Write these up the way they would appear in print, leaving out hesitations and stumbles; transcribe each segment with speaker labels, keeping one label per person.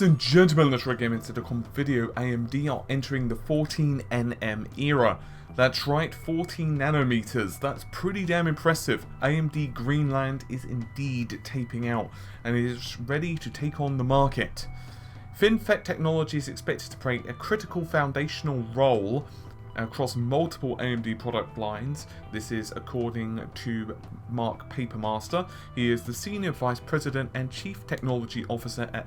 Speaker 1: Ladies and gentlemen, let's game into the video. AMD are entering the 14nm era. That's right, 14 nanometers. That's pretty damn impressive. AMD Greenland is indeed taping out and is ready to take on the market. FinFET technology is expected to play a critical foundational role across multiple AMD product lines. This is according to Mark Papermaster. He is the Senior Vice President and Chief Technology Officer at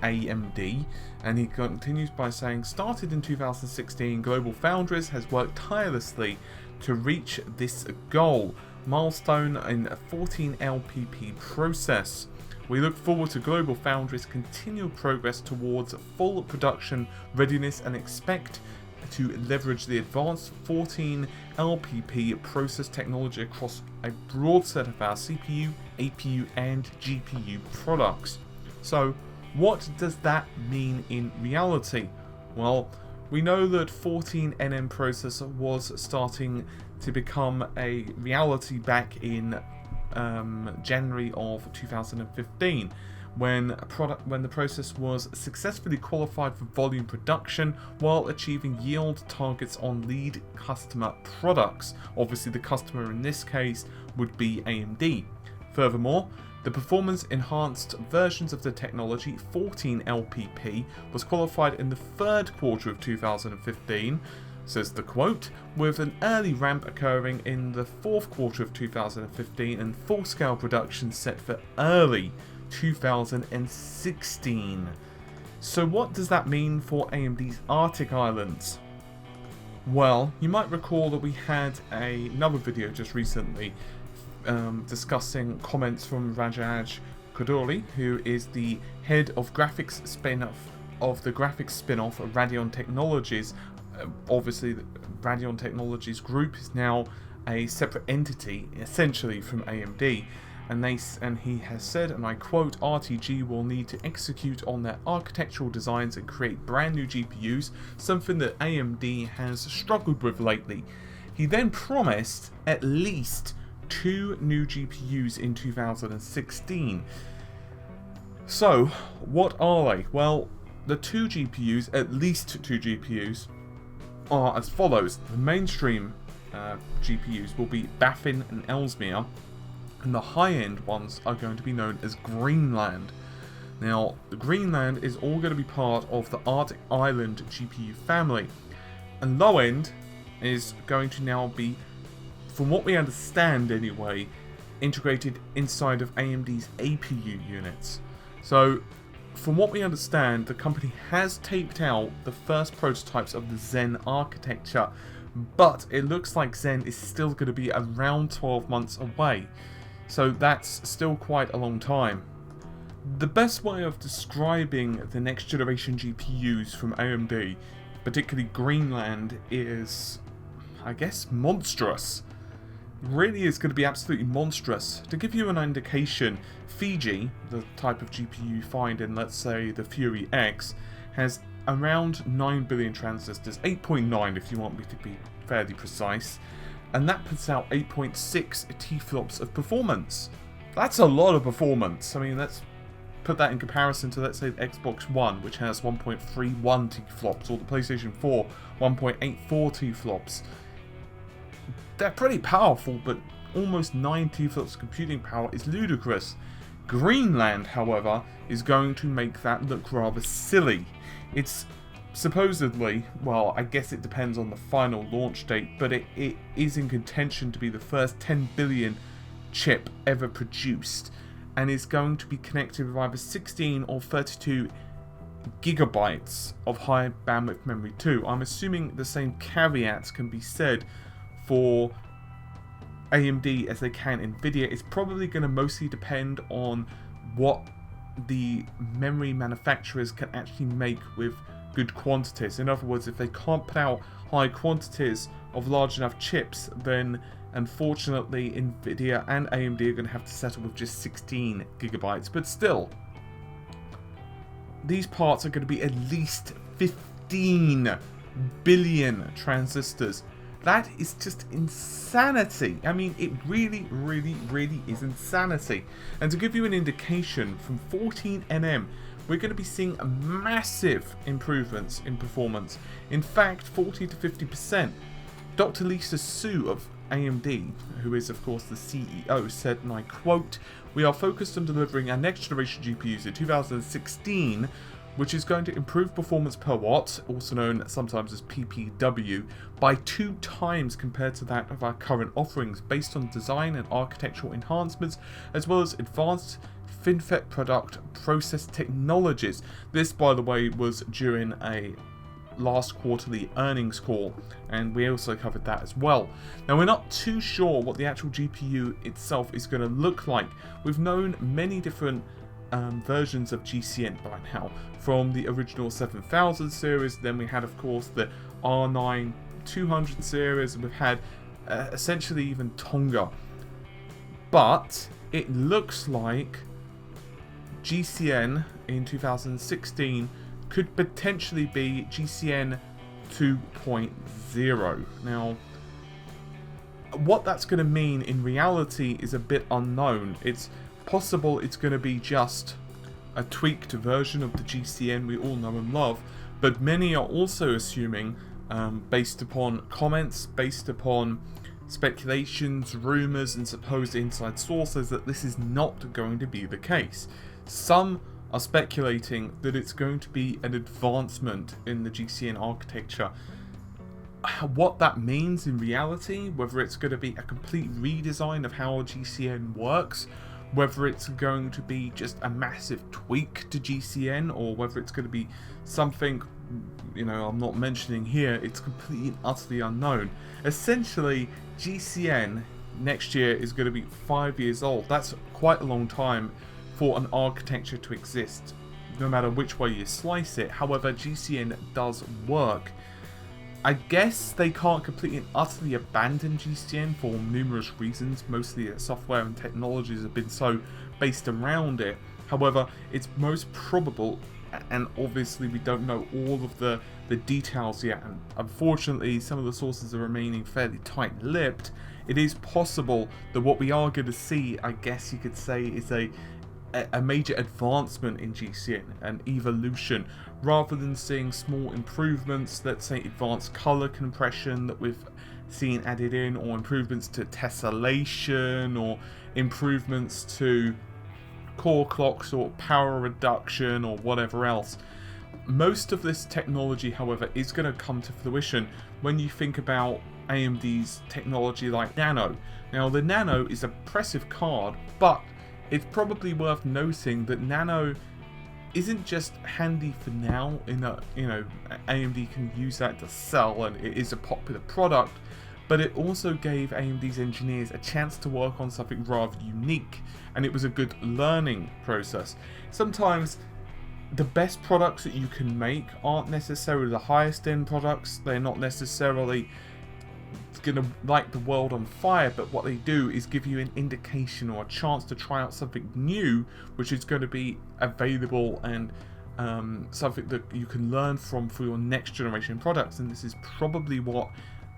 Speaker 1: AMD, and he continues by saying, started in 2016, Global Foundries has worked tirelessly to reach this goal, milestone in a 14 LPP process. We look forward to Global Foundries' continual progress towards full production readiness and expect to leverage the advanced 14 LPP process technology across a broad set of our CPU, APU and GPU products. So what does that mean in reality? Well, we know that 14nm processor was starting to become a reality back in January of 2015. When the process was successfully qualified for volume production while achieving yield targets on lead customer products. Obviously the customer in this case would be AMD. Furthermore, the performance enhanced versions of the technology 14 LPP was qualified in the third quarter of 2015, says the quote, with an early ramp occurring in the fourth quarter of 2015 and full-scale production set for early 2016. So what does that mean for AMD's Arctic Islands? Well, you might recall that we had another video just recently discussing comments from Rajaj Koduri, who is the head of graphics spin-off of the graphics spin-off of Radeon Technologies. Obviously, the Radeon Technologies group is now a separate entity, essentially from AMD. And he has said, and I quote, RTG will need to execute on their architectural designs and create brand new GPUs, something that AMD has struggled with lately. He then promised at least 2 new GPUs in 2016. So, what are they? Well, the 2 GPUs, at least 2 GPUs, are as follows. The mainstream GPUs will be Baffin and Ellesmere, and the high-end ones are going to be known as Greenland. Now, the Greenland is all going to be part of the Arctic Island GPU family, and low-end is going to now be, from what we understand anyway, integrated inside of AMD's APU units. So, from what we understand, the company has taped out the first prototypes of the Zen architecture, but it looks like Zen is still going to be around 12 months away. So that's still quite a long time. The best way of describing the next generation GPUs from AMD, particularly Greenland, is, I guess, monstrous. It really is going to be absolutely monstrous. To give you an indication, Fiji, the type of GPU you find in, let's say, the Fury X, has around 9 billion transistors, 8.9 if you want me to be fairly precise. And that puts out 8.6 teraflops of performance. That's a lot of performance. I mean, let's put that in comparison to, let's say, the Xbox One, which has 1.31 teraflops, or the PlayStation 4, 1.84 teraflops. They're pretty powerful, but almost 9 teraflops of computing power is ludicrous. Greenland, however, is going to make that look rather silly. It's supposedly, well, I guess it depends on the final launch date, but it is in contention to be the first 10 billion chip ever produced, and is going to be connected with either 16 or 32 gigabytes of high bandwidth memory too. I'm assuming the same caveats can be said for AMD as they can Nvidia. It's probably going to mostly depend on what the memory manufacturers can actually make with good quantities. In other words, if they can't put out high quantities of large enough chips, then unfortunately Nvidia and AMD are going to have to settle with just 16 gigabytes. But still, these parts are going to be at least 15 billion transistors. That is just insanity. I mean, it really, really, really is insanity. And to give you an indication, from 14nm, we're going to be seeing massive improvements in performance. In fact, 40 to 50%. Dr. Lisa Su of AMD, who is of course the CEO, said, and I quote, "We are focused on delivering our next generation GPUs in 2016, which is going to improve performance per watt, also known sometimes as PPW, by 2 times compared to that of our current offerings, based on design and architectural enhancements, as well as advanced FinFET product process technologies." This, by the way, was during a last quarterly earnings call, and we also covered that as well. Now, we're not too sure what the actual GPU itself is going to look like. We've known many different versions of GCN by now, from the original 7000 series, then we had of course the R9 200 series, and we've had essentially even Tonga. But it looks like GCN in 2016 could potentially be GCN 2.0. Now, what that's going to mean in reality is a bit unknown. It's possible it's going to be just a tweaked version of the GCN we all know and love, but many are also assuming, based upon comments, based upon speculations, rumours and supposed inside sources, that this is not going to be the case. Some are speculating that it's going to be an advancement in the GCN architecture. What that means in reality, whether it's going to be a complete redesign of how GCN works, whether it's going to be just a massive tweak to GCN, or whether it's going to be something, I'm not mentioning here, it's completely and utterly unknown. Essentially, GCN next year is going to be 5 years old. That's quite a long time for an architecture to exist, no matter which way you slice it. However, GCN does work. I guess they can't completely and utterly abandon GCN for numerous reasons. Mostly its software and technologies have been so based around it. However, it's most probable, and obviously we don't know all of the details yet, and unfortunately some of the sources are remaining fairly tight-lipped. It is possible that what we are going to see, I guess you could say, is a major advancement in GCN, an evolution, rather than seeing small improvements, let's say advanced color compression that we've seen added in, or improvements to tessellation, or improvements to core clocks, or power reduction, or whatever else. Most of this technology, however, is going to come to fruition when you think about AMD's technology like Nano. Now, the Nano is an impressive card, but it's probably worth noting that Nano isn't just handy for now, in that, AMD can use that to sell and it is a popular product, but it also gave AMD's engineers a chance to work on something rather unique, and it was a good learning process. Sometimes the best products that you can make aren't necessarily the highest end products, they're not necessarily going to light the world on fire, but what they do is give you an indication or a chance to try out something new, which is going to be available and something that you can learn from for your next generation products. And this is probably what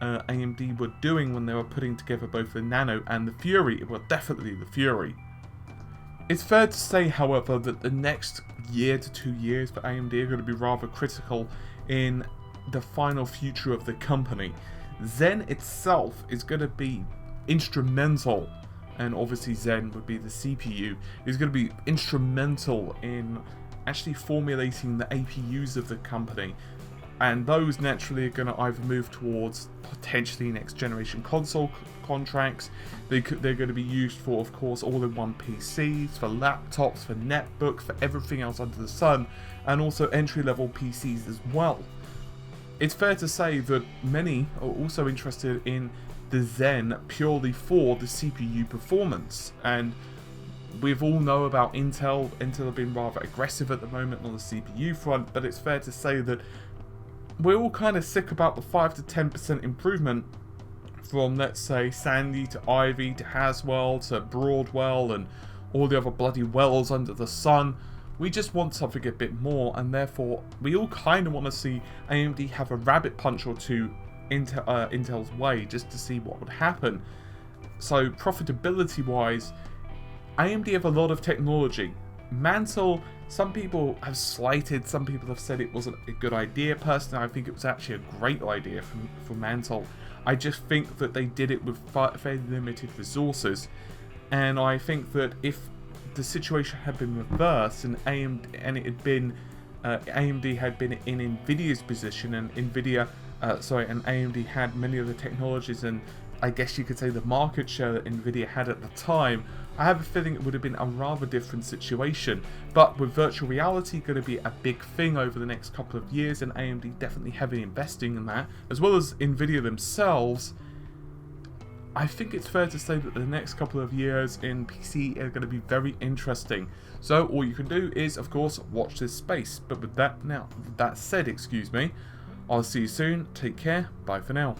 Speaker 1: AMD were doing when they were putting together both the Nano and the Fury. Well, definitely the Fury. It's fair to say, however, that the next year to 2 years for AMD are going to be rather critical in the final future of the company. Zen itself is going to be instrumental, and obviously Zen would be the CPU, is going to be instrumental in actually formulating the APUs of the company, and those naturally are going to either move towards potentially next generation console contracts. They're going to be used for, of course, all-in-one PCs, for laptops, for netbooks, for everything else under the sun, and also entry-level PCs as well. It's fair to say that many are also interested in the Zen purely for the CPU performance, and we all know about Intel. Intel have been rather aggressive at the moment on the CPU front, but it's fair to say that we're all kind of sick about the 5 to 10% improvement from, let's say, Sandy to Ivy to Haswell to Broadwell and all the other bloody wells under the sun. We just want something a bit more, and therefore we all kind of want to see AMD have a rabbit punch or two into Intel's way, just to see what would happen. So profitability wise, AMD have a lot of technology. Mantle, some people have slighted, some people have said it wasn't a good idea. Personally, I think it was actually a great idea for Mantle. I just think that they did it with fairly limited resources, and I think that if the situation had been reversed and AMD had been in Nvidia's position, and AMD had many of the technologies and I guess you could say the market share that Nvidia had at the time, I have a feeling it would have been a rather different situation. But with virtual reality going to be a big thing over the next couple of years, and AMD definitely heavily investing in that, as well as Nvidia themselves, I think it's fair to say that the next couple of years in PC are going to be very interesting. So all you can do is, of course, watch this space. But with that said, I'll see you soon. Take care. Bye for now.